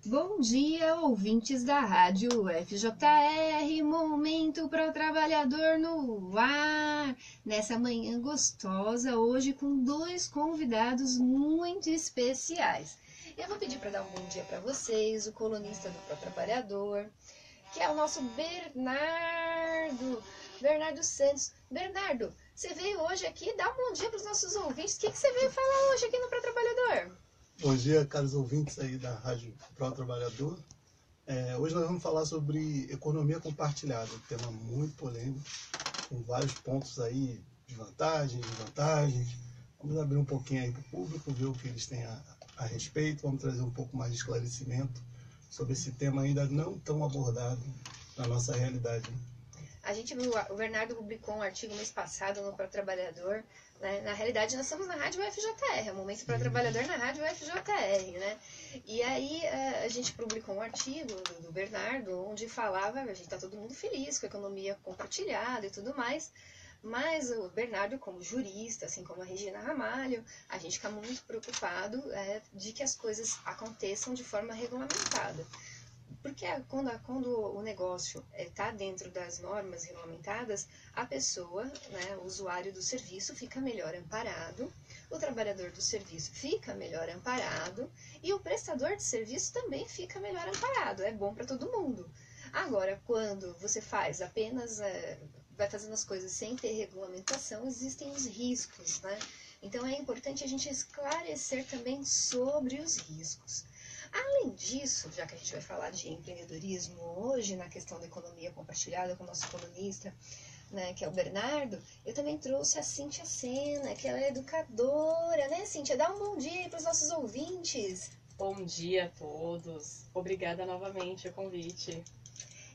Bom dia, ouvintes da Rádio FJR, momento para o trabalhador no ar. Nessa manhã gostosa, hoje com dois convidados muito especiais. Eu vou pedir para dar um bom dia para vocês, o colunista do Pro Trabalhador, que é o nosso Bernardo Santos. Bernardo, você veio hoje aqui, dá um bom dia para os nossos ouvintes. O que você veio falar hoje aqui no Pro Trabalhador? Bom dia, caros ouvintes aí da Rádio Pro Trabalhador. Hoje nós vamos falar sobre economia compartilhada, um tema muito polêmico, com vários pontos aí de vantagens, desvantagens. Vamos abrir um pouquinho aí para o público, ver o que eles têm a respeito, vamos trazer um pouco mais de esclarecimento sobre esse tema ainda não tão abordado na nossa realidade. O Bernardo publicou um artigo mês passado no Pro Trabalhador, né? Na realidade, nós estamos na Rádio UFJR, é o Momento Pro Trabalhador na Rádio UFJR, né? E aí a gente publicou um artigo do Bernardo, onde falava, a gente está todo mundo feliz com a economia compartilhada e tudo mais, mas o Bernardo, como jurista, assim como a Regina Ramalho, a gente fica muito preocupado de que as coisas aconteçam de forma regulamentada. Porque quando o negócio está dentro das normas regulamentadas, a pessoa, né, o usuário do serviço, fica melhor amparado, o trabalhador do serviço fica melhor amparado e o prestador de serviço também fica melhor amparado. É bom para todo mundo. Agora, quando você faz apenas, vai fazendo as coisas sem ter regulamentação, existem os riscos, né? Então é importante a gente esclarecer também sobre os riscos. Além disso, já que a gente vai falar de empreendedorismo hoje, na questão da economia compartilhada com o nosso colunista, né, que é o Bernardo, eu também trouxe a Cíntia Sena, que ela é educadora, né, Cíntia? Dá um bom dia para os nossos ouvintes. Bom dia a todos. Obrigada novamente pelo convite.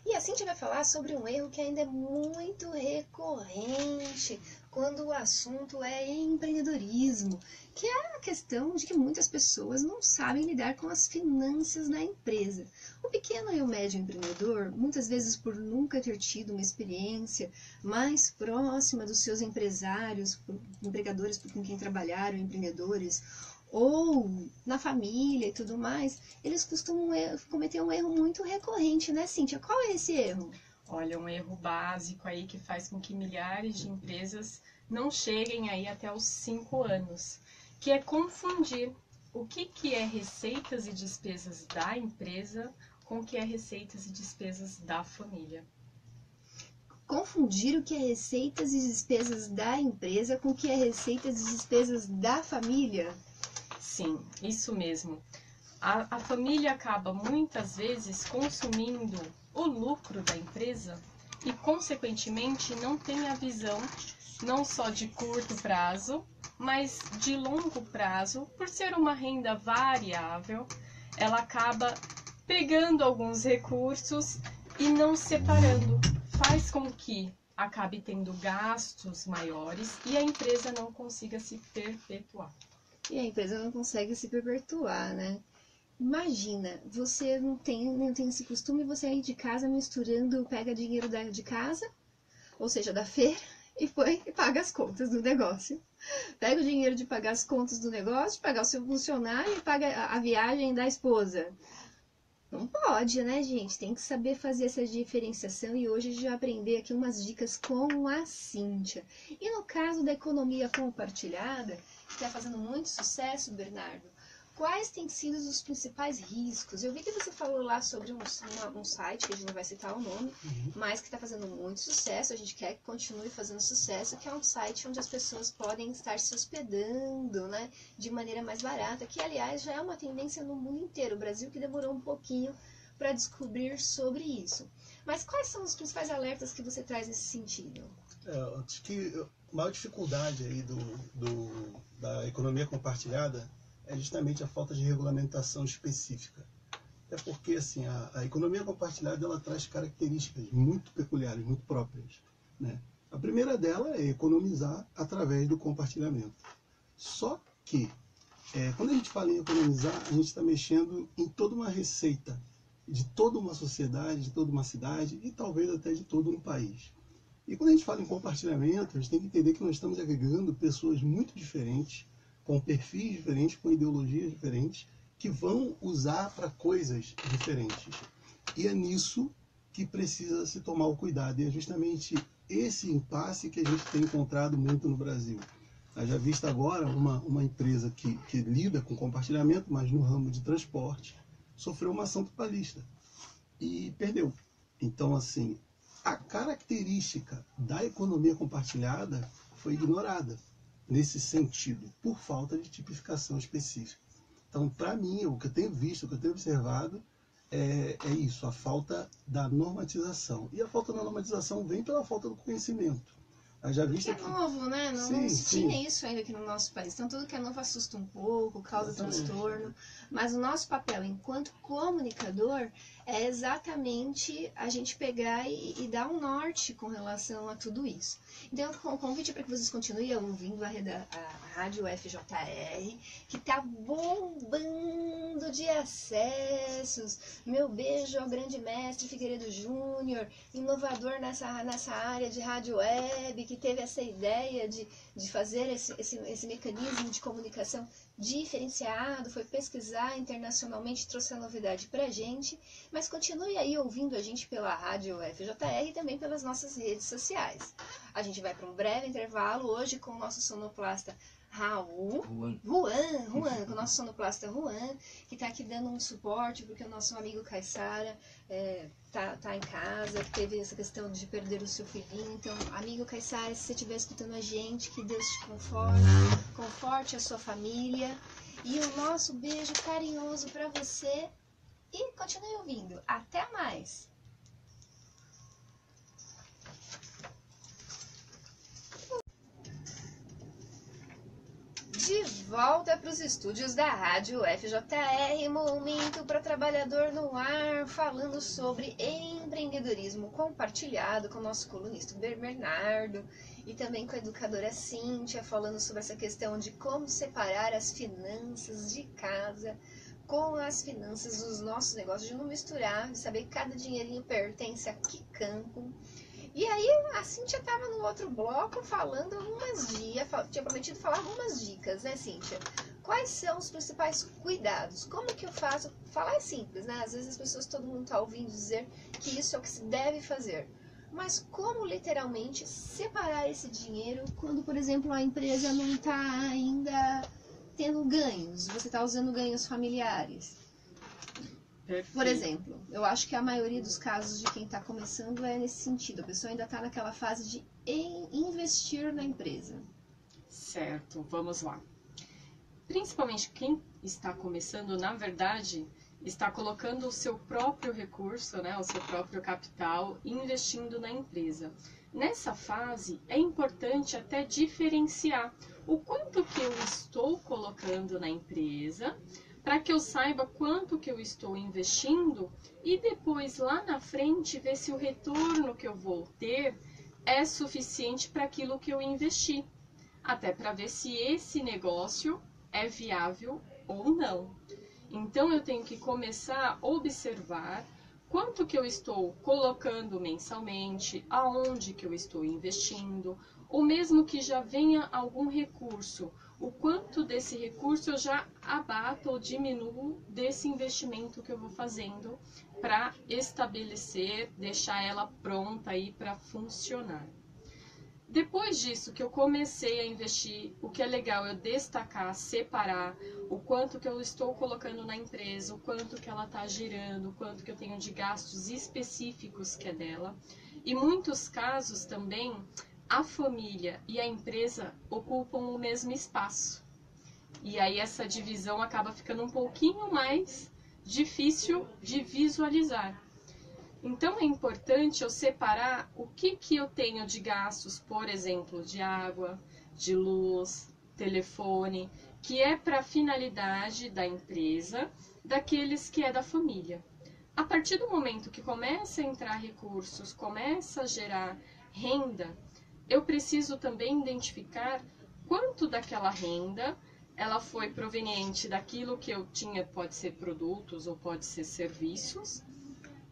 E a Cíntia vai falar sobre um erro que ainda é muito recorrente quando o assunto é empreendedorismo, que é a questão de que muitas pessoas não sabem lidar com as finanças da empresa. O pequeno e o médio empreendedor, muitas vezes por nunca ter tido uma experiência mais próxima dos seus empresários, empregadores com quem trabalharam, empreendedores, ou na família e tudo mais, eles costumam cometer um erro muito recorrente, né, Cíntia? Qual é esse erro? Olha, um erro básico aí que faz com que milhares de empresas não cheguem aí até os 5 anos, que é confundir o que é receitas e despesas da empresa com o que é receitas e despesas da família. Confundir o que é receitas e despesas da empresa com o que é receitas e despesas da família? Sim, isso mesmo. A família acaba muitas vezes consumindo o lucro da empresa e, consequentemente, não tem a visão não só de curto prazo, mas de longo prazo. Por ser uma renda variável, ela acaba pegando alguns recursos e não separando. Faz com que acabe tendo gastos maiores e a empresa não consiga se perpetuar. E a empresa não consegue se perpetuar, né? Imagina, você não tem esse costume, você aí de casa misturando, pega dinheiro de casa, ou seja, da feira, e paga as contas do negócio. Pega o dinheiro de pagar as contas do negócio, pagar o seu funcionário e paga a viagem da esposa. Não pode, né, gente? Tem que saber fazer essa diferenciação e hoje a gente vai aprender aqui umas dicas com a Cíntia. E no caso da economia compartilhada, que está fazendo muito sucesso, Bernardo, quais têm sido os principais riscos? Eu vi que você falou lá sobre um site, que a gente não vai citar o nome, mas que está fazendo muito sucesso, a gente quer que continue fazendo sucesso, que é um site onde as pessoas podem estar se hospedando, né, de maneira mais barata, que aliás já é uma tendência no mundo inteiro, o Brasil que demorou um pouquinho para descobrir sobre isso. Mas quais são os principais alertas que você traz nesse sentido? Acho que a maior dificuldade aí da economia compartilhada é justamente a falta de regulamentação específica. É porque assim, a economia compartilhada ela traz características muito peculiares, muito próprias, né? A primeira dela é economizar através do compartilhamento. Só que, quando a gente fala em economizar, a gente está mexendo em toda uma receita de toda uma sociedade, de toda uma cidade e talvez até de todo um país. E quando a gente fala em compartilhamento, a gente tem que entender que nós estamos agregando pessoas muito diferentes, com perfis diferentes, com ideologias diferentes, que vão usar para coisas diferentes. E é nisso que precisa se tomar o cuidado. E é justamente esse impasse que a gente tem encontrado muito no Brasil. Já vista agora uma empresa que lida com compartilhamento, mas no ramo de transporte, sofreu uma ação trabalhista e perdeu. Então, assim, a característica da economia compartilhada foi ignorada nesse sentido, por falta de tipificação específica. Então, para mim, o que eu tenho visto, o que eu tenho observado, é isso, a falta da normatização. E a falta da normatização vem pela falta do conhecimento. Já visto é novo, né? Não se tinha isso ainda aqui no nosso país. Então, tudo que é novo assusta um pouco, causa transtorno. Mas o nosso papel enquanto comunicador é exatamente a gente pegar e dar um norte com relação a tudo isso. Então, o convite para que vocês continuem ouvindo a Rádio FJR, que está bombando de acessos. Meu beijo ao grande mestre Figueiredo Júnior, inovador nessa área de rádio web, que teve essa ideia de fazer esse mecanismo de comunicação diferenciado, foi pesquisar internacionalmente, trouxe a novidade pra gente, mas continue aí ouvindo a gente pela Rádio FJR e também pelas nossas redes sociais. A gente vai para um breve intervalo hoje com o nosso sonoplasta Juan, com o nosso sonoplasta Juan, que está aqui dando um suporte, porque o nosso amigo Caissara tá em casa, que teve essa questão de perder o seu filhinho. Então, amigo Caissara, se você estiver escutando a gente, que Deus te conforte a sua família. E o nosso beijo carinhoso para você. E continue ouvindo. Até mais! De volta para os estúdios da Rádio FJR, momento para trabalhador no ar, falando sobre empreendedorismo compartilhado com o nosso colunista Bernardo e também com a educadora Cíntia, falando sobre essa questão de como separar as finanças de casa com as finanças dos nossos negócios, de não misturar, de saber que cada dinheirinho pertence a que campo. E aí a Cíntia estava no outro bloco falando algumas dicas, tinha prometido falar algumas dicas, né, Cíntia? Quais são os principais cuidados? Como que eu faço? Falar é simples, né? Às vezes as pessoas, todo mundo está ouvindo dizer que isso é o que se deve fazer. Mas como literalmente separar esse dinheiro quando, por exemplo, a empresa não está ainda tendo ganhos? Você está usando ganhos familiares. Perfeito. Por exemplo, eu acho que a maioria dos casos de quem está começando é nesse sentido. A pessoa ainda está naquela fase de investir na empresa. Certo, vamos lá. Principalmente quem está começando, na verdade, está colocando o seu próprio recurso, né, o seu próprio capital, investindo na empresa. Nessa fase, é importante até diferenciar o quanto que eu estou colocando na empresa, para que eu saiba quanto que eu estou investindo e depois lá na frente ver se o retorno que eu vou ter é suficiente para aquilo que eu investi. Até para ver se esse negócio é viável ou não. Então eu tenho que começar a observar quanto que eu estou colocando mensalmente, aonde que eu estou investindo, ou mesmo que já venha algum recurso, o quanto desse recurso eu já abato ou diminuo desse investimento que eu vou fazendo para estabelecer, deixar ela pronta aí para funcionar. Depois disso que eu comecei a investir, o que é legal eu destacar, separar o quanto que eu estou colocando na empresa, o quanto que ela está girando, o quanto que eu tenho de gastos específicos que é dela. Em muitos casos também, a família e a empresa ocupam o mesmo espaço. E aí essa divisão acaba ficando um pouquinho mais difícil de visualizar. Então é importante eu separar o que eu tenho de gastos, por exemplo, de água, de luz, telefone, que é para a finalidade da empresa, daqueles que é da família. A partir do momento que começa a entrar recursos, começa a gerar renda, eu preciso também identificar quanto daquela renda ela foi proveniente daquilo que eu tinha, pode ser produtos ou pode ser serviços,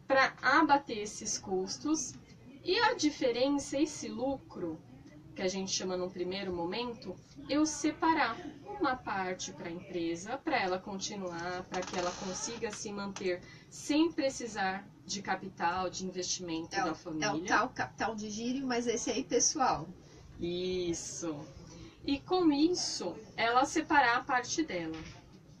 para abater esses custos, e a diferença, esse lucro, que a gente chama num primeiro momento, eu separar uma parte para a empresa, para ela continuar, para que ela consiga se manter sem precisar de capital, de investimento da família. É o tal capital de giro, mas esse aí pessoal. Isso. E com isso, ela separar a parte dela.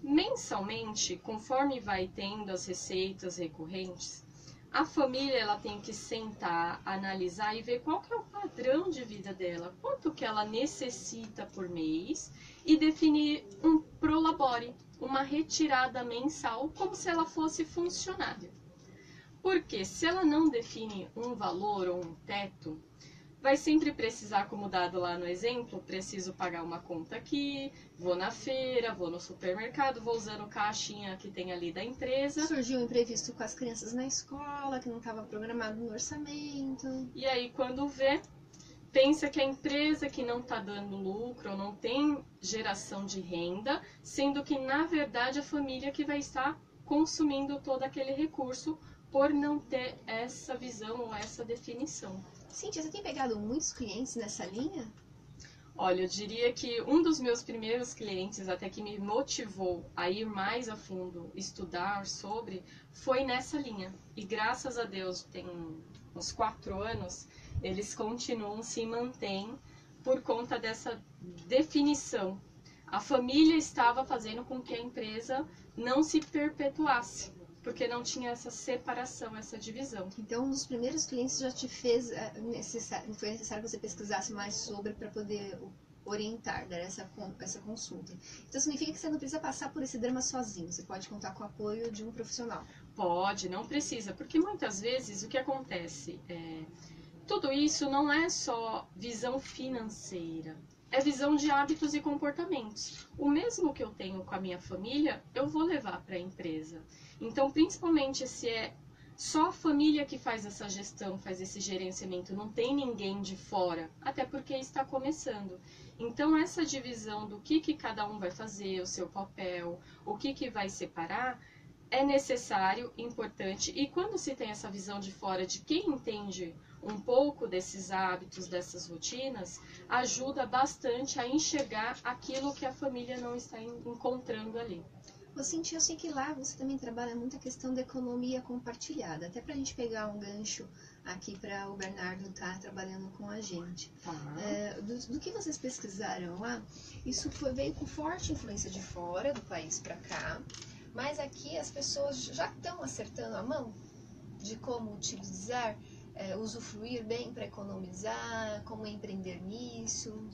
Mensalmente, conforme vai tendo as receitas recorrentes, a família ela tem que sentar, analisar e ver qual que é o padrão de vida dela, quanto que ela necessita por mês e definir um prolabore, uma retirada mensal, como se ela fosse funcionária. Porque se ela não define um valor ou um teto, vai sempre precisar, como dado lá no exemplo, preciso pagar uma conta aqui, vou na feira, vou no supermercado, vou usando caixinha que tem ali da empresa. Surgiu um imprevisto com as crianças na escola, que não estava programado no orçamento. E aí, quando vê, pensa que a empresa que não está dando lucro ou não tem geração de renda, sendo que, na verdade, a família que vai estar consumindo todo aquele recurso por não ter essa visão ou essa definição. Cíntia, você tem pegado muitos clientes nessa linha? Olha, eu diria que um dos meus primeiros clientes, até que me motivou a ir mais a fundo, estudar sobre, foi nessa linha. E graças a Deus, tem uns 4 anos, eles continuam, se mantêm por conta dessa definição. A família estava fazendo com que a empresa não se perpetuasse, porque não tinha essa separação, essa divisão. Então, um dos primeiros clientes já te fez foi necessário que você pesquisasse mais sobre para poder orientar, dar essa consulta. Então, significa que você não precisa passar por esse drama sozinho, você pode contar com o apoio de um profissional. Pode, não precisa, porque muitas vezes o que acontece tudo isso não é só visão financeira, é visão de hábitos e comportamentos. O mesmo que eu tenho com a minha família, eu vou levar para a empresa. Então, principalmente se é só a família que faz essa gestão, faz esse gerenciamento, não tem ninguém de fora, até porque está começando. Então, essa divisão do que cada um vai fazer, o seu papel, o que vai separar, é necessário, importante. E quando se tem essa visão de fora de quem entende um pouco desses hábitos, dessas rotinas, ajuda bastante a enxergar aquilo que a família não está encontrando ali. Eu sei que lá você também trabalha muito a questão da economia compartilhada, até para a gente pegar um gancho aqui para o Bernardo estar trabalhando com a gente. Tá. Do que vocês pesquisaram lá, isso veio com forte influência de fora do país para cá, mas aqui as pessoas já estão acertando a mão de como utilizar, usufruir bem para economizar, como empreender nisso.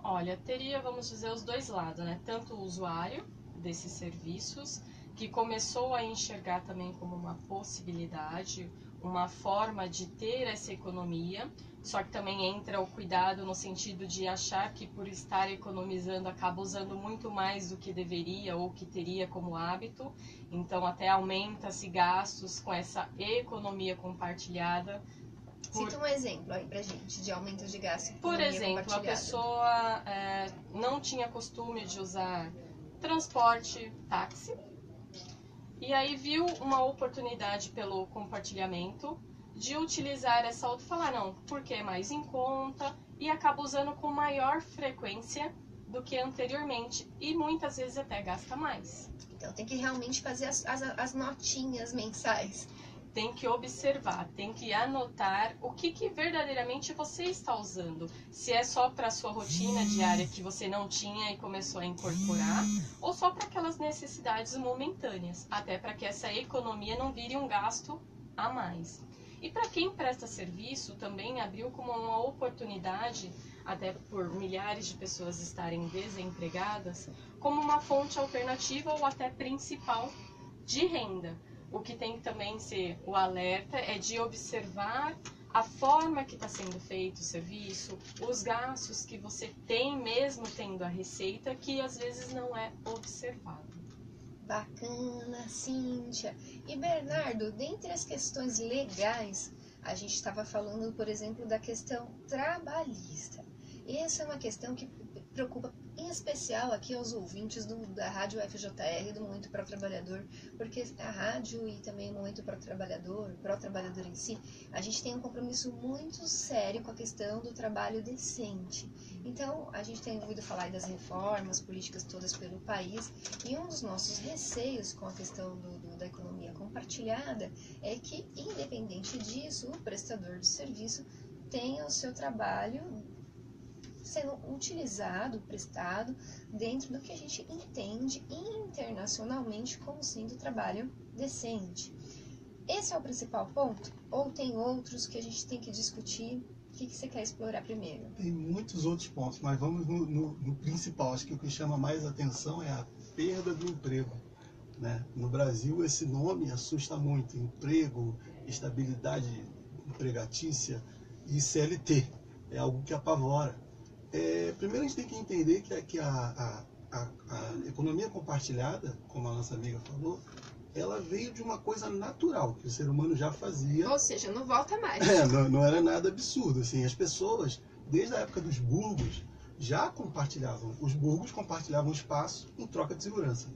Olha, teria, vamos dizer, os dois lados, né? Tanto o usuário desses serviços, que começou a enxergar também como uma possibilidade, uma forma de ter essa economia, só que também entra o cuidado no sentido de achar que por estar economizando acaba usando muito mais do que deveria ou que teria como hábito, então até aumenta-se gastos com essa economia compartilhada. Cita um exemplo aí pra gente de aumento de gasto. Por exemplo, a pessoa não tinha costume de usar transporte, táxi, e aí viu uma oportunidade pelo compartilhamento de utilizar essa auto, falar não, porque é mais em conta, e acaba usando com maior frequência do que anteriormente, e muitas vezes até gasta mais. Então tem que realmente fazer as notinhas mensais. Tem que observar, tem que anotar o que verdadeiramente você está usando. Se é só para a sua rotina diária que você não tinha e começou a incorporar, ou só para aquelas necessidades momentâneas, até para que essa economia não vire um gasto a mais. E para quem presta serviço, também abriu como uma oportunidade, até por milhares de pessoas estarem desempregadas, como uma fonte alternativa ou até principal de renda. O que tem que também ser o alerta é de observar a forma que está sendo feito o serviço, os gastos que você tem mesmo tendo a receita, que às vezes não é observado. Bacana, Cíntia. E Bernardo, dentre as questões legais, a gente estava falando, por exemplo, da questão trabalhista. Essa é uma questão que preocupa em especial aqui aos ouvintes da Rádio FJR, do Momento para o Trabalhador, porque a rádio e também o Momento para o Trabalhador em si, a gente tem um compromisso muito sério com a questão do trabalho decente. Então, a gente tem ouvido falar das reformas políticas todas pelo país, e um dos nossos receios com a questão da economia compartilhada é que, independente disso, o prestador de serviço tenha o seu trabalho sendo utilizado, prestado, dentro do que a gente entende internacionalmente como sendo trabalho decente. Esse é o principal ponto? Ou tem outros que a gente tem que discutir? O que você quer explorar primeiro? Tem muitos outros pontos, mas vamos no principal. Acho que o que chama mais atenção é a perda do emprego, né? No Brasil, esse nome assusta muito. Emprego, estabilidade empregatícia e CLT. É algo que apavora. Primeiro a gente tem que entender que a economia compartilhada, como a nossa amiga falou, ela veio de uma coisa natural, que o ser humano já fazia. Ou seja, não volta mais. Não era nada absurdo. Assim, as pessoas, desde a época dos burgos, já compartilhavam. Os burgos compartilhavam espaço em troca de segurança,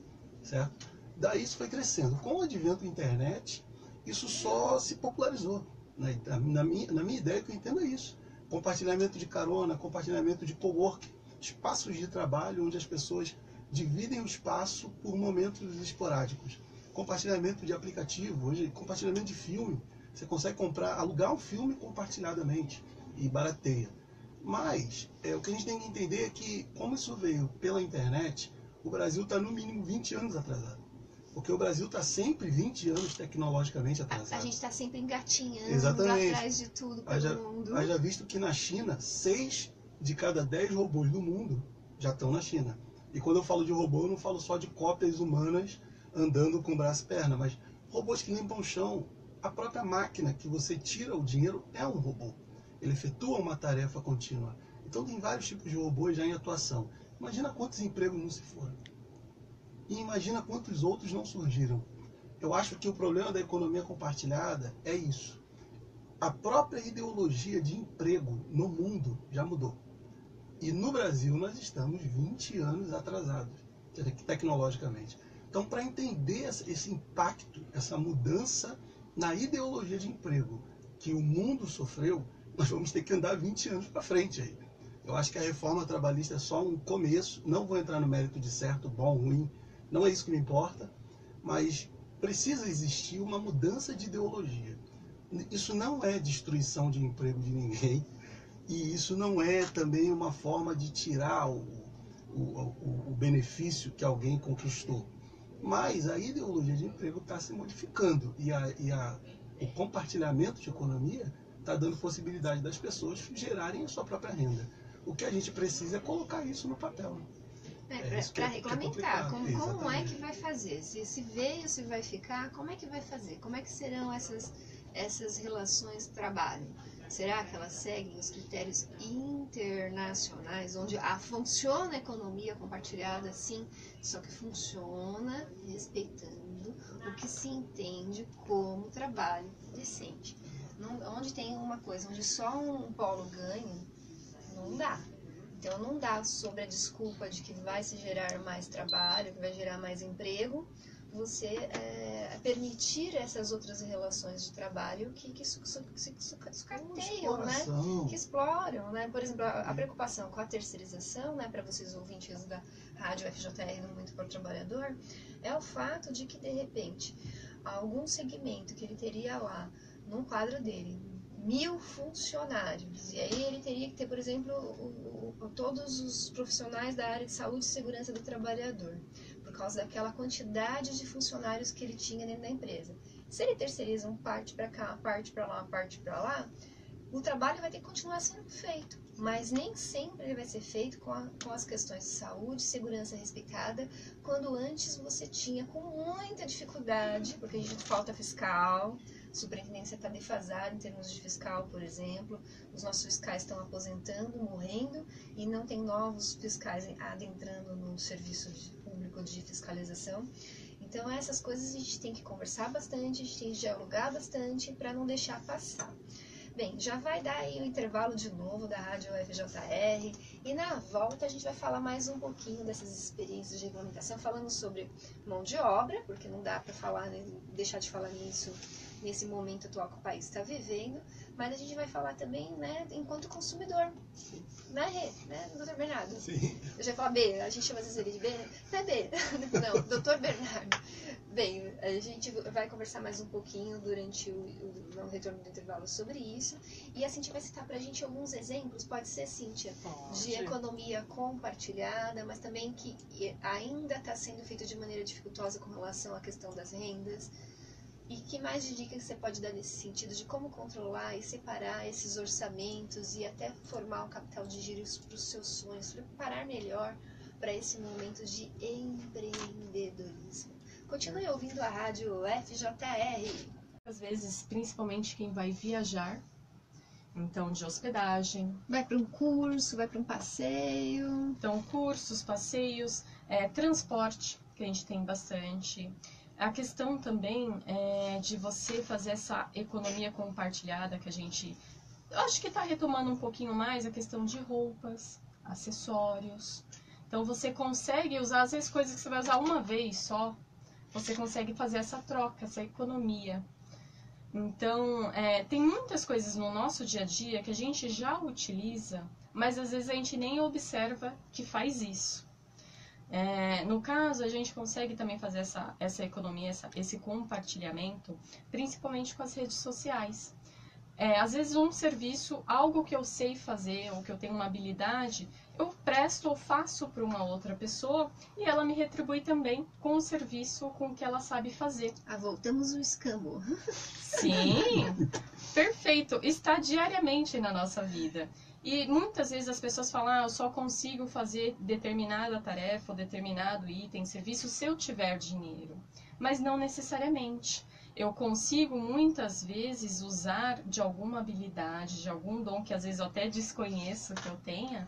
certo? Daí isso foi crescendo. Com o advento da internet, isso só se popularizou. Né? Na minha ideia, que eu entendo é isso. Compartilhamento de carona, compartilhamento de cowork, espaços de trabalho onde as pessoas dividem o espaço por momentos esporádicos. Compartilhamento de aplicativo, hoje compartilhamento de filme. Você consegue alugar um filme compartilhadamente e barateia. Mas o que a gente tem que entender é que, como isso veio pela internet, o Brasil está no mínimo 20 anos atrasado. Porque o Brasil está sempre 20 anos tecnologicamente atrasado. A gente está sempre engatinhando, exatamente, atrás de tudo pelo mundo. Haja visto que na China, 6 de cada 10 robôs do mundo já estão na China. E quando eu falo de robô, eu não falo só de cópias humanas andando com braço e perna, mas robôs que limpam o chão. A própria máquina que você tira o dinheiro é um robô. Ele efetua uma tarefa contínua. Então tem vários tipos de robôs já em atuação. Imagina quantos empregos não se foram. E imagina quantos outros não surgiram. Eu acho que o problema da economia compartilhada é isso. A própria ideologia de emprego no mundo já mudou. E no Brasil nós estamos 20 anos atrasados, tecnologicamente. Então, para entender esse impacto, essa mudança na ideologia de emprego que o mundo sofreu, nós vamos ter que andar 20 anos para frente aí. Eu acho que a reforma trabalhista é só um começo. Não vou entrar no mérito de certo, bom, ruim. Não é isso que me importa, mas precisa existir uma mudança de ideologia. Isso não é destruição de emprego de ninguém, e isso não é também uma forma de tirar o benefício que alguém conquistou. Mas a ideologia de emprego está se modificando, e o compartilhamento de economia está dando possibilidade das pessoas gerarem a sua própria renda. O que a gente precisa é colocar isso no papel. Para regulamentar, como é que vai fazer? Se veio, se vai ficar, como é que vai fazer? Como é que serão essas relações de trabalho? Será que elas seguem os critérios internacionais, onde funciona a economia compartilhada, sim, só que funciona respeitando o que se entende como trabalho decente? Onde tem uma coisa, onde só um polo ganha, não dá. Então não dá sob a desculpa de que vai se gerar mais trabalho, que vai gerar mais emprego, você permitir essas outras relações de trabalho que sucarteiam, né? Que exploram, né? Por exemplo, a preocupação com a terceirização, né, para vocês ouvintes da Rádio FJR no Momento para o Trabalhador, é o fato de que, de repente, algum segmento que ele teria lá, num quadro dele, 1000 funcionários, e aí ele teria que ter, por exemplo, todos os profissionais da área de saúde e segurança do trabalhador, por causa daquela quantidade de funcionários que ele tinha dentro da empresa. Se ele terceiriza um parte para cá, parte para lá, parte para lá, o trabalho vai ter que continuar sendo feito, mas nem sempre ele vai ser feito com as questões de saúde, segurança respeitada, quando antes você tinha com muita dificuldade, porque a gente falta fiscal, a superintendência está defasada em termos de fiscal, por exemplo, os nossos fiscais estão aposentando, morrendo, e não tem novos fiscais adentrando no serviço público de fiscalização. Então essas coisas a gente tem que conversar bastante, a gente tem que dialogar bastante para não deixar passar. Bem, já vai dar aí o intervalo de novo da Rádio UFJR e na volta a gente vai falar mais um pouquinho dessas experiências de regulamentação, falando sobre mão de obra, porque não dá para falar, né, deixar de falar nisso nesse momento atual que o país está vivendo, mas a gente vai falar também, né, enquanto consumidor. Né, doutor Bernardo? Sim. Eu já ia falar B, a gente chama às vezes ele de B, não é B, não, doutor Bernardo. Bem, a gente vai conversar mais um pouquinho durante o retorno do intervalo sobre isso, e a Cíntia vai citar pra gente alguns exemplos, pode ser, Cíntia, de economia compartilhada, mas também que ainda está sendo feito de maneira dificultosa com relação à questão das rendas. E que mais de dicas você pode dar nesse sentido de como controlar e separar esses orçamentos e até formar um capital de giros para os seus sonhos, preparar melhor para esse momento de empreendedorismo? Continue ouvindo a Rádio FJR. Às vezes, principalmente quem vai viajar, então de hospedagem. Vai para um curso, vai para um passeio. Então, cursos, passeios, transporte, que a gente tem bastante. A questão também é de você fazer essa economia compartilhada que a gente... Eu acho que está retomando um pouquinho mais a questão de roupas, acessórios. Então você consegue usar, às vezes, coisas que você vai usar uma vez só. Você consegue fazer essa troca, essa economia. Então, tem muitas coisas no nosso dia a dia que a gente já utiliza, mas às vezes a gente nem observa que faz isso. No caso, a gente consegue também fazer essa economia, esse compartilhamento, principalmente com as redes sociais. Às vezes um serviço, algo que eu sei fazer ou que eu tenho uma habilidade, eu presto ou faço para uma outra pessoa e ela me retribui também com o serviço com o que ela sabe fazer. Voltamos ao escambo. Sim, perfeito. Está diariamente na nossa vida. E muitas vezes as pessoas falam, eu só consigo fazer determinada tarefa ou determinado item, serviço, se eu tiver dinheiro. Mas não necessariamente. Eu consigo muitas vezes usar de alguma habilidade, de algum dom que às vezes eu até desconheço que eu tenha,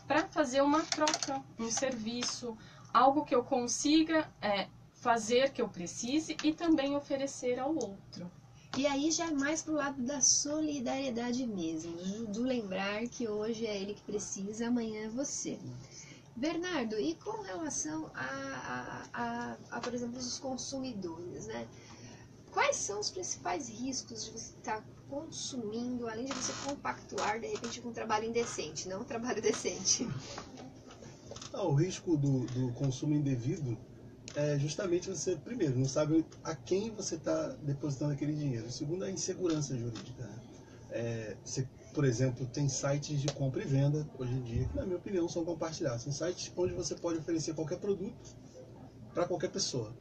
para fazer uma troca, um serviço, algo que eu consiga fazer que eu precise e também oferecer ao outro. E aí já é mais pro lado da solidariedade mesmo, do lembrar que hoje é ele que precisa, amanhã é você. Bernardo, e com relação por exemplo, os consumidores, né? Quais são os principais riscos de você estar consumindo, além de você compactuar, de repente, com um trabalho indecente, não um trabalho decente? O risco do consumo indevido é justamente você, primeiro, não sabe a quem você está depositando aquele dinheiro. Segundo, a insegurança jurídica. Você, por exemplo, tem sites de compra e venda, hoje em dia, que na minha opinião são compartilhados. São sites onde você pode oferecer qualquer produto para qualquer pessoa.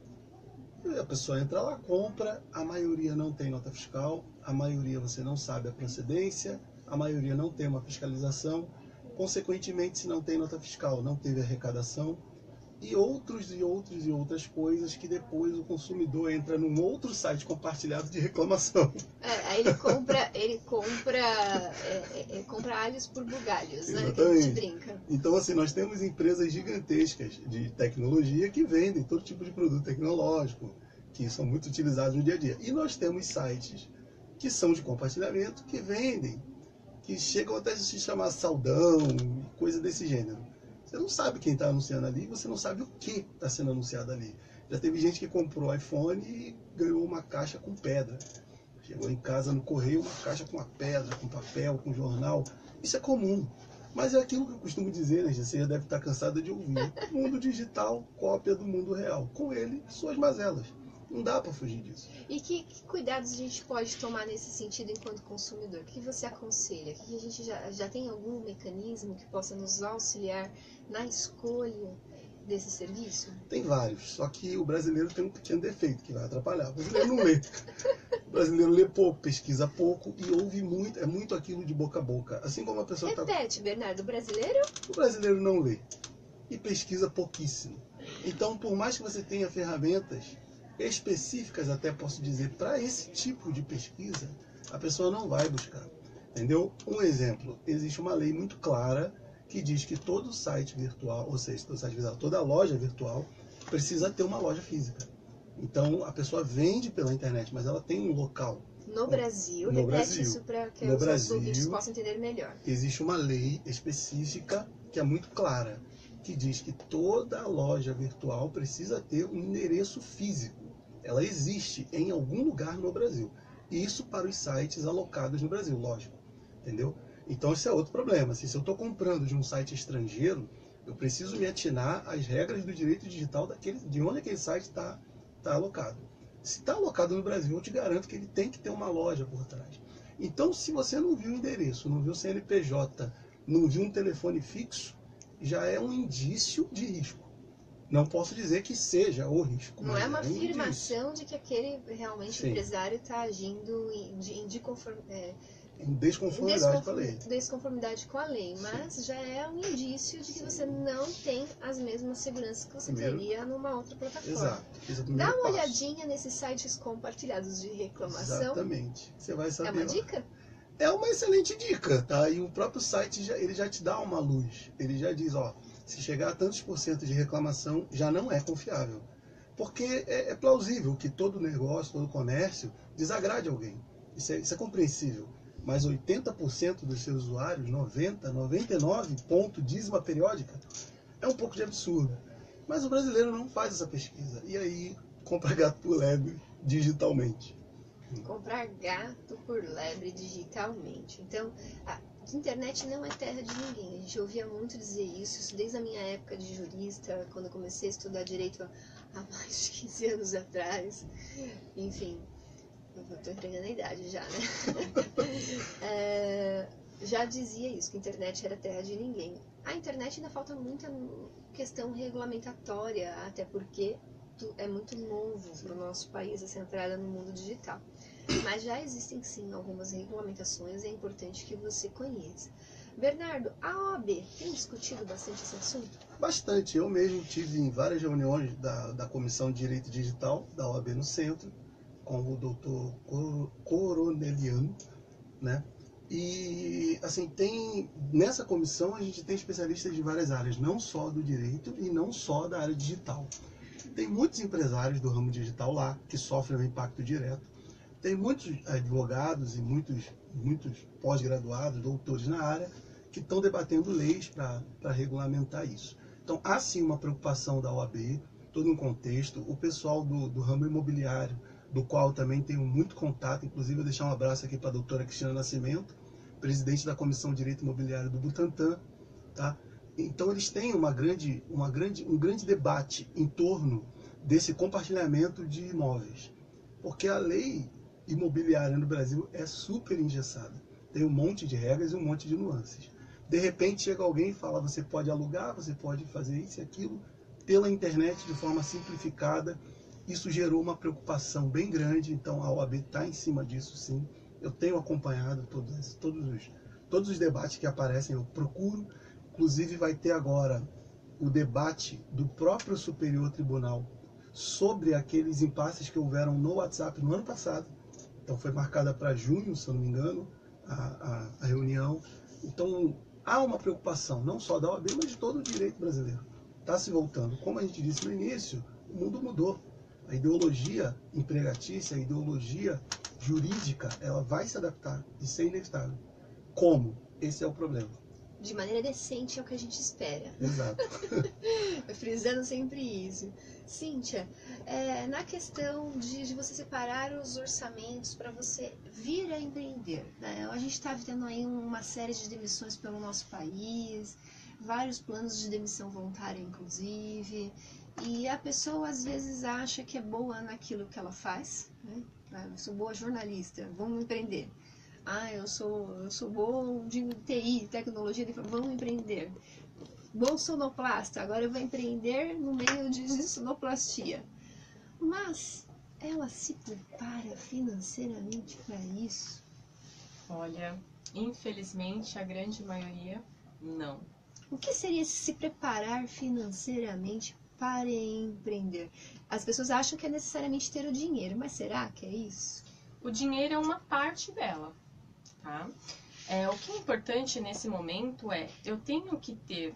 E a pessoa entra lá, compra, a maioria não tem nota fiscal, a maioria você não sabe a procedência, a maioria não tem uma fiscalização. Consequentemente, se não tem nota fiscal, não teve arrecadação, e outras coisas que depois o consumidor entra num outro site compartilhado de reclamação. Aí ele compra alhos por bugalhos, né? Que a gente brinca. Então, assim, nós temos empresas gigantescas de tecnologia que vendem todo tipo de produto tecnológico, que são muito utilizados no dia a dia. E nós temos sites que são de compartilhamento, que vendem, que chegam até a se chamar saldão, coisa desse gênero. Você não sabe quem está anunciando ali, você não sabe o que está sendo anunciado ali. Já teve gente que comprou iPhone e ganhou uma caixa com pedra. Chegou em casa no correio, uma caixa com uma pedra, com papel, com jornal. Isso é comum. Mas é aquilo que eu costumo dizer, né? Você já deve estar cansado de ouvir. Mundo digital, cópia do mundo real. Com ele, suas mazelas. Não dá para fugir disso. E que cuidados a gente pode tomar nesse sentido enquanto consumidor? O que você aconselha? Que a gente já tem algum mecanismo que possa nos auxiliar na escolha desse serviço? Tem vários, só que o brasileiro tem um pequeno defeito que vai atrapalhar. O brasileiro não lê. O brasileiro lê pouco, pesquisa pouco e ouve muito, é muito aquilo de boca a boca. Assim como a pessoa Repete, Bernardo, o brasileiro? O brasileiro não lê e pesquisa pouquíssimo. Então, por mais que você tenha ferramentas específicas, até posso dizer, para esse tipo de pesquisa, a pessoa não vai buscar. Entendeu? Um exemplo, existe uma lei muito clara que diz que todo site virtual, ou seja, todo site virtual, toda loja virtual, precisa ter uma loja física. Então, a pessoa vende pela internet, mas ela tem um local. No Brasil, No repete Brasil. isso para que No os nossos Brasil, ouvintes possam entender melhor. Existe uma lei específica que é muito clara, que diz que toda loja virtual precisa ter um endereço físico. Ela existe em algum lugar no Brasil. Isso para os sites alocados no Brasil, lógico. Entendeu? Então esse é outro problema. Se eu estou comprando de um site estrangeiro, eu preciso me atinar às regras do direito digital de onde aquele site está alocado. Se está alocado no Brasil, eu te garanto que ele tem que ter uma loja por trás. Então, se você não viu o endereço, não viu o CNPJ, não viu um telefone fixo, já é um indício de risco. Não posso dizer que seja o risco. Não mas é uma um indício. afirmação de que aquele realmente Sim. empresário está agindo em desconformidade com a lei. Desconformidade com a lei, mas já é um indício de que você não tem as mesmas seguranças que você teria numa outra plataforma. Exato. Dá uma olhadinha nesses sites compartilhados de reclamação. Exatamente. Você vai saber. É uma dica? É uma excelente dica, tá? E o próprio site ele já te dá uma luz. Ele já diz, ó, se chegar a tantos % de reclamação, já não é confiável. Porque é plausível que todo negócio, todo comércio desagrade alguém. Isso é compreensível. Mas 80% dos seus usuários, 90, 99 ponto dízima periódica, é um pouco de absurdo. Mas o brasileiro não faz essa pesquisa. E aí, compra gato por lebre digitalmente. Comprar gato por lebre digitalmente. Então, a internet não é terra de ninguém. A gente ouvia muito dizer isso desde a minha época de jurista, quando eu comecei a estudar direito há mais de 15 anos atrás. Enfim, eu estou entregando a idade já, né? Já dizia isso, que a internet era terra de ninguém. A internet ainda falta muita questão regulamentatória, até porque é muito novo para o nosso país essa entrada no mundo digital. Mas já existem sim algumas regulamentações e é importante que você conheça. Bernardo, a OAB tem discutido bastante esse assunto? Bastante. Eu mesmo tive em várias reuniões da Comissão de Direito Digital da OAB no Centro, com o doutor Coroneliano, né? E assim, nessa comissão a gente tem especialistas de várias áreas, não só do direito e não só da área digital. Tem muitos empresários do ramo digital lá que sofrem o impacto direto. Tem muitos advogados e muitos pós-graduados, doutores na área, que estão debatendo leis para regulamentar isso. Então, há sim uma preocupação da OAB, todo um contexto. O pessoal do ramo imobiliário, do qual também tenho muito contato, inclusive eu deixar um abraço aqui para a doutora Cristina Nascimento, presidente da Comissão de Direito Imobiliário do Butantã, tá? Então, eles têm um grande debate em torno desse compartilhamento de imóveis. Porque a lei imobiliária no Brasil é super engessada. Tem um monte de regras e um monte de nuances. De repente chega alguém e fala, você pode alugar, você pode fazer isso e aquilo pela internet de forma simplificada. Isso gerou uma preocupação bem grande, então a OAB está em cima disso sim. Eu tenho acompanhado todos os debates que aparecem, eu procuro. Inclusive vai ter agora o debate do próprio Superior Tribunal sobre aqueles impasses que houveram no WhatsApp no ano passado. Então foi marcada para junho, se eu não me engano, a reunião. Então há uma preocupação, não só da OAB, mas de todo o direito brasileiro. Está se voltando. Como a gente disse no início, o mundo mudou. A ideologia empregatícia, a ideologia jurídica, ela vai se adaptar. Isso é inevitável. Como? Esse é o problema. De maneira decente é o que a gente espera. Exato. Frisando sempre isso. Cíntia, na questão de você separar os orçamentos para você vir a empreender, né? A gente está vivendo aí uma série de demissões pelo nosso país, vários planos de demissão voluntária, inclusive, e a pessoa às vezes acha que é boa naquilo que ela faz, né? Eu sou boa jornalista, vamos empreender. Eu sou bom de TI, tecnologia, vamos empreender. Bom sonoplasta, agora eu vou empreender no meio de sonoplastia. Mas ela se prepara financeiramente para isso? Olha, infelizmente a grande maioria não. O que seria se preparar financeiramente para empreender? As pessoas acham que é necessariamente ter o dinheiro, mas será que é isso? O dinheiro é uma parte dela, tá? O que é importante nesse momento eu tenho que ter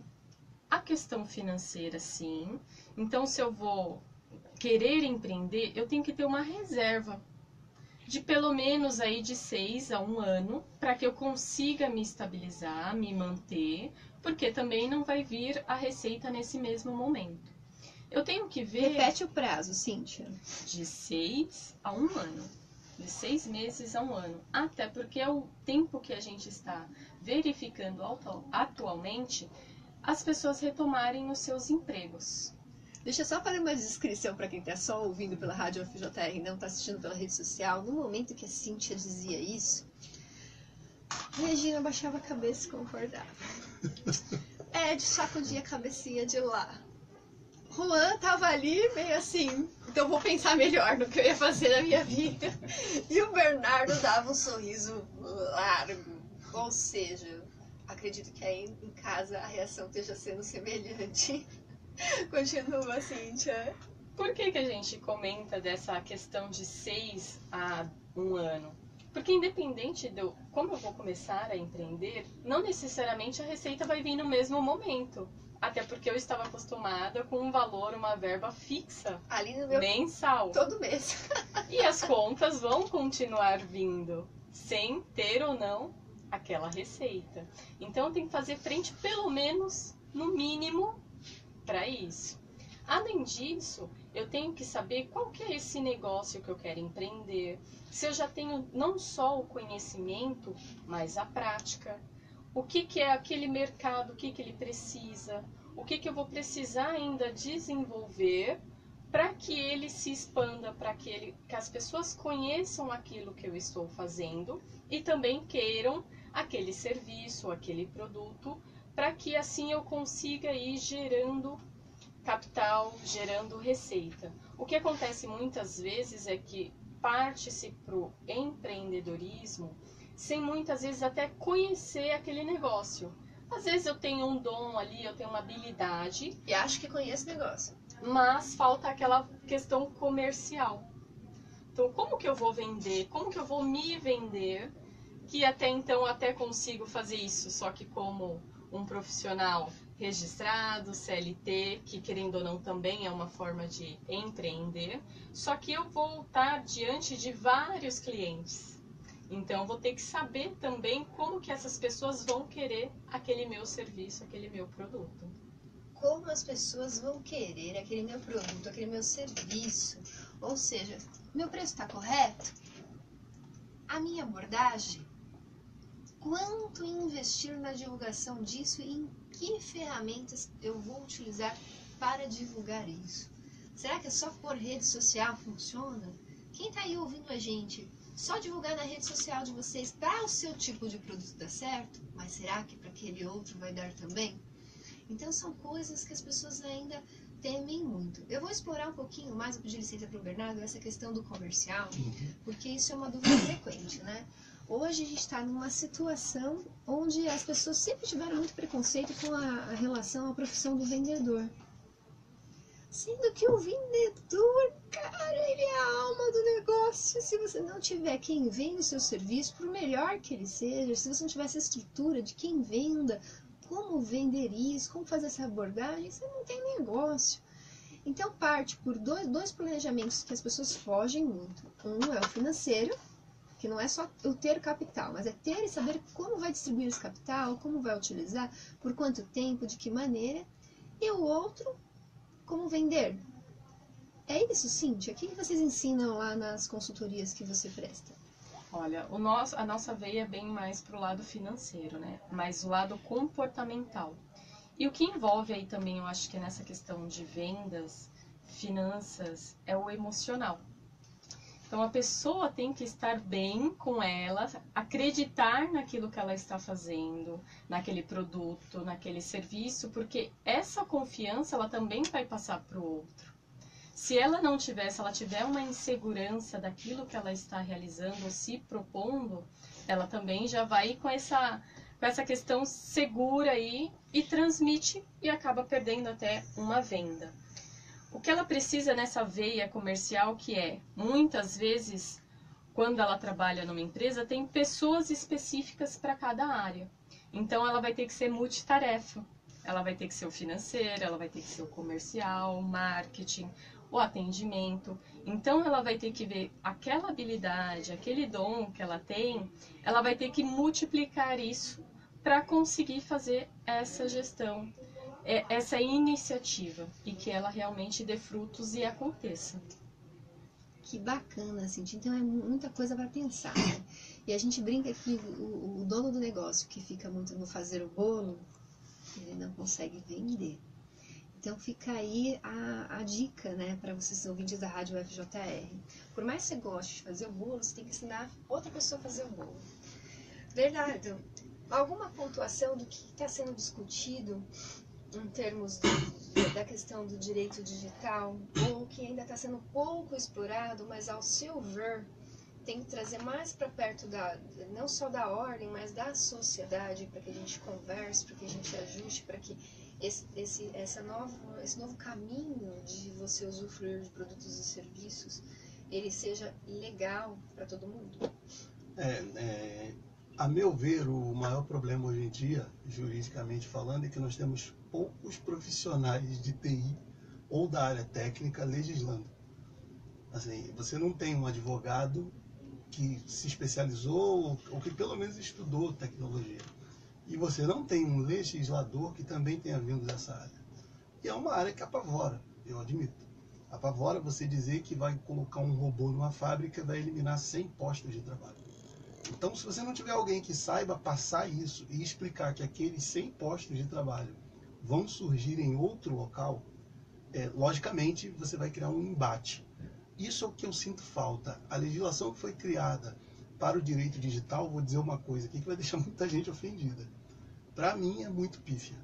a questão financeira, sim. Então, se eu vou querer empreender, eu tenho que ter uma reserva. de pelo menos aí de 6 a 1 ano, para que eu consiga me estabilizar, me manter, porque também não vai vir a receita nesse mesmo momento. Eu tenho que ver... Repete o prazo, Cíntia. De 6 a 1 ano. De 6 meses a 1 ano. Até porque é o tempo que a gente está verificando atualmente as pessoas retomarem os seus empregos. Deixa eu só fazer uma descrição para quem está só ouvindo pela Rádio FJR e não está assistindo pela rede social. No momento que a Cíntia dizia isso, Regina baixava a cabeça e concordava. Ed sacudia a cabecinha de lá. Juan tava ali meio assim, então vou pensar melhor no que eu ia fazer na minha vida. E o Bernardo dava um sorriso largo. Ou seja, acredito que aí em casa a reação esteja sendo semelhante. Continua, Cíntia. Por que a gente comenta dessa questão de 6 a 1 ano? Porque independente de como eu vou começar a empreender, não necessariamente a receita vai vir no mesmo momento. Até porque eu estava acostumada com um valor, uma verba fixa, ali no meu mensal. Todo mês. E as contas vão continuar vindo, sem ter ou não aquela receita. Então tem que fazer frente, pelo menos, no mínimo, para isso. Além disso, eu tenho que saber qual que é esse negócio que eu quero empreender. Se eu já tenho não só o conhecimento, mas a prática. O que é aquele mercado, o que ele precisa, o que eu vou precisar ainda desenvolver para que ele se expanda, para que as pessoas conheçam aquilo que eu estou fazendo e também queiram aquele serviço, aquele produto, para que assim eu consiga ir gerando capital, gerando receita. O que acontece muitas vezes é que parte-se para o empreendedorismo sem muitas vezes até conhecer aquele negócio. Às vezes eu tenho um dom ali, eu tenho uma habilidade. E acho que conheço o negócio. Mas falta aquela questão comercial. Então, como que eu vou vender? Como que eu vou me vender? Que até então até consigo fazer isso, só que como um profissional registrado, CLT, que querendo ou não também é uma forma de empreender. Só que eu vou estar diante de vários clientes. Então, vou ter que saber também como que essas pessoas vão querer aquele meu serviço, aquele meu produto. Como as pessoas vão querer aquele meu produto, aquele meu serviço. Ou seja, meu preço está correto? A minha abordagem? Quanto investir na divulgação disso e em que ferramentas eu vou utilizar para divulgar isso? Será que é só por rede social funciona? Quem está aí ouvindo a gente? Só divulgar na rede social de vocês para o seu tipo de produto dar certo? Mas será que para aquele outro vai dar também? Então são coisas que as pessoas ainda temem muito. Eu vou explorar um pouquinho mais, vou pedir licença para o Bernardo, essa questão do comercial, porque isso é uma dúvida frequente, né? Hoje a gente está numa situação onde as pessoas sempre tiveram muito preconceito com a relação à profissão do vendedor. Sendo que o vendedor, cara, ele é a alma do negócio. Se você não tiver quem venda o seu serviço, por melhor que ele seja, se você não tiver essa estrutura de quem venda, como vender isso, como fazer essa abordagem, você não tem negócio. Então parte por dois planejamentos que as pessoas fogem muito. Um é o financeiro, que não é só eu ter capital, mas é ter e saber como vai distribuir esse capital, como vai utilizar, por quanto tempo, de que maneira. E o outro, como vender. É isso, Cíntia? O que vocês ensinam lá nas consultorias que você presta? Olha, a nossa veia é bem mais para o lado financeiro, né? Mas o lado comportamental. E o que envolve aí também, eu acho que nessa questão de vendas, finanças, é o emocional. Então a pessoa tem que estar bem com ela, acreditar naquilo que ela está fazendo, naquele produto, naquele serviço, porque essa confiança ela também vai passar para o outro. Se ela não tiver, se ela tiver uma insegurança daquilo que ela está realizando ou se propondo, ela também já vai com essa questão segura aí e transmite e acaba perdendo até uma venda. O que ela precisa nessa veia comercial, que é, muitas vezes, quando ela trabalha numa empresa, tem pessoas específicas para cada área. Então, ela vai ter que ser multitarefa. Ela vai ter que ser o financeiro, ela vai ter que ser o comercial, o marketing, o atendimento. Então, ela vai ter que ver aquela habilidade, aquele dom que ela tem, ela vai ter que multiplicar isso para conseguir fazer essa gestão, essa iniciativa, e que ela realmente dê frutos e aconteça. Que bacana, Cintia. Então é muita coisa para pensar, né? E a gente brinca que o dono do negócio que fica muito no fazer o bolo, ele não consegue vender. Então fica aí a dica, né, para vocês ouvintes da Rádio FJR. Por mais que você goste de fazer o bolo, você tem que ensinar outra pessoa a fazer o bolo. Bernardo, alguma pontuação do que está sendo discutido em termos da questão do direito digital, ou que ainda está sendo pouco explorado, mas ao seu ver tem que trazer mais para perto não só da ordem, mas da sociedade, para que a gente converse, para que a gente ajuste, para que esse novo caminho de você usufruir de produtos e serviços, ele seja legal para todo mundo? A meu ver, o maior problema hoje em dia, juridicamente falando, é que nós temos poucos profissionais de TI ou da área técnica legislando. Assim, você não tem um advogado que se especializou ou que pelo menos estudou tecnologia. E você não tem um legislador que também tenha vindo dessa área. E é uma área que apavora, eu admito. Apavora você dizer que vai colocar um robô numa fábrica e vai eliminar 100 postos de trabalho. Então, se você não tiver alguém que saiba passar isso e explicar que aqueles 100 postos de trabalho vão surgir em outro local, logicamente você vai criar um embate. Isso é o que eu sinto falta. A legislação que foi criada para o direito digital, vou dizer uma coisa aqui que vai deixar muita gente ofendida. Para mim é muito pífia.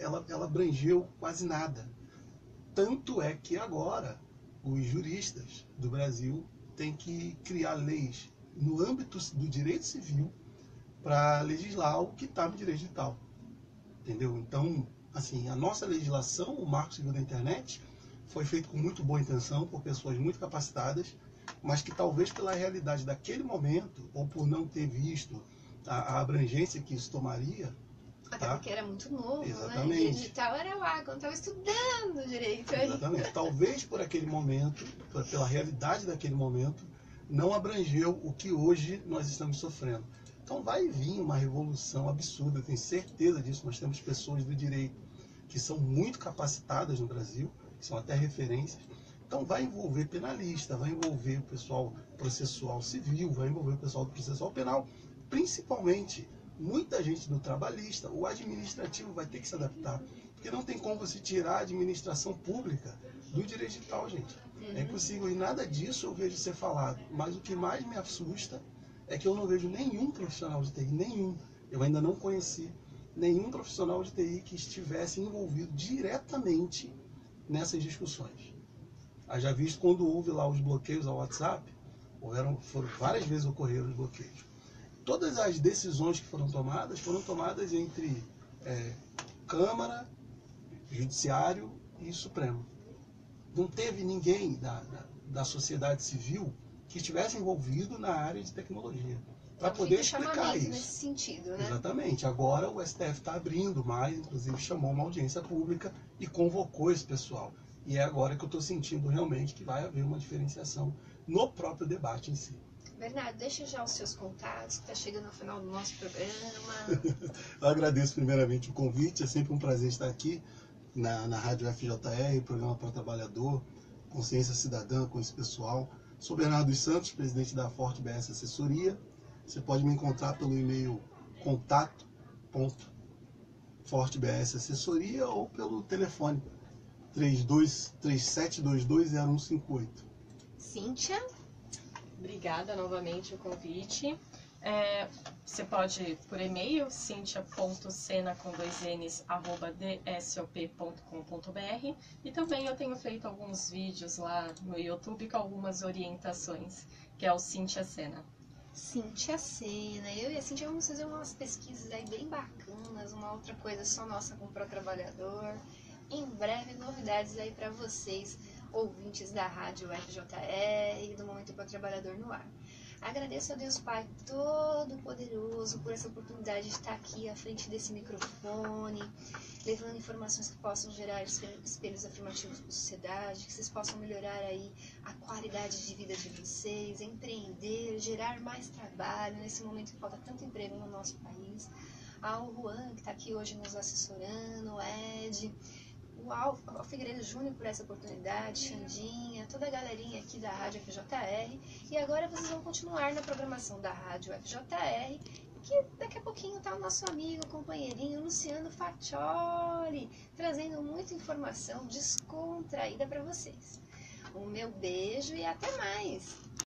Ela abrangeu quase nada. Tanto é que agora os juristas do Brasil têm que criar leis no âmbito do direito civil para legislar o que está no direito digital. Entendeu? Então, assim, a nossa legislação, o Marco Civil da Internet, foi feito com muito boa intenção, por pessoas muito capacitadas, mas que talvez pela realidade daquele momento, ou por não ter visto a abrangência que isso tomaria... Até porque era muito novo, exatamente, né? E digital era lá, quando estava estudando direito. Exatamente. Talvez por aquele momento, pela realidade daquele momento, não abrangeu o que hoje nós estamos sofrendo. Então vai vir uma revolução absurda, eu tenho certeza disso. Nós temos pessoas do direito que são muito capacitadas no Brasil, que são até referências. Então vai envolver penalista, vai envolver o pessoal processual civil, vai envolver o pessoal do processual penal, principalmente muita gente do trabalhista. O administrativo vai ter que se adaptar, porque não tem como você tirar a administração pública do direito digital, gente. É impossível, e nada disso eu vejo ser falado. Mas o que mais me assusta é que eu não vejo nenhum profissional de TI, nenhum. Eu ainda não conheci nenhum profissional de TI que estivesse envolvido diretamente nessas discussões. Já visto quando houve lá os bloqueios ao WhatsApp, foram várias vezes ocorreram os bloqueios. Todas as decisões que foram tomadas entre Câmara, Judiciário e Supremo. Não teve ninguém da sociedade civil que estivesse envolvido na área de tecnologia para poder explicar isso. Nesse sentido, né? Exatamente. Agora o STF está abrindo mais, inclusive chamou uma audiência pública e convocou esse pessoal. E é agora que eu estou sentindo realmente que vai haver uma diferenciação no próprio debate em si. Bernardo, deixa já os seus contatos, que está chegando ao final do nosso programa. Eu agradeço primeiramente o convite, é sempre um prazer estar aqui na Rádio FJR, programa para trabalhador, consciência cidadã com esse pessoal. Sou Bernardo dos Santos, presidente da Forte BS Assessoria. Você pode me encontrar pelo e-mail contato.fortebsassessoria ou pelo telefone 37220158. Cíntia? Obrigada novamente o convite. Você pode por e-mail cincia.cena@dsop.com.br, e também eu tenho feito alguns vídeos lá no YouTube com algumas orientações, que é o Cintia Sena. Cintia Sena. Eu e a Cintia vamos fazer umas pesquisas aí bem bacanas, uma outra coisa só nossa com o Pro Trabalhador. Em breve novidades aí para vocês, ouvintes da Rádio FJR e do Momento Pro Trabalhador no ar. Agradeço a Deus Pai Todo-Poderoso por essa oportunidade de estar aqui à frente desse microfone. levando informações que possam gerar espelhos afirmativos para a sociedade, que vocês possam melhorar aí a qualidade de vida de vocês, empreender, gerar mais trabalho nesse momento que falta tanto emprego no nosso país. Ao Juan, que está aqui hoje nos assessorando, o Ed, o Alfa Figueiredo Júnior por essa oportunidade, Xandinha, toda a galerinha aqui da Rádio FJR. E agora vocês vão continuar na programação da Rádio FJR, que daqui a pouquinho está o nosso amigo, companheirinho Luciano Faccioli, trazendo muita informação descontraída para vocês. Um meu beijo e até mais!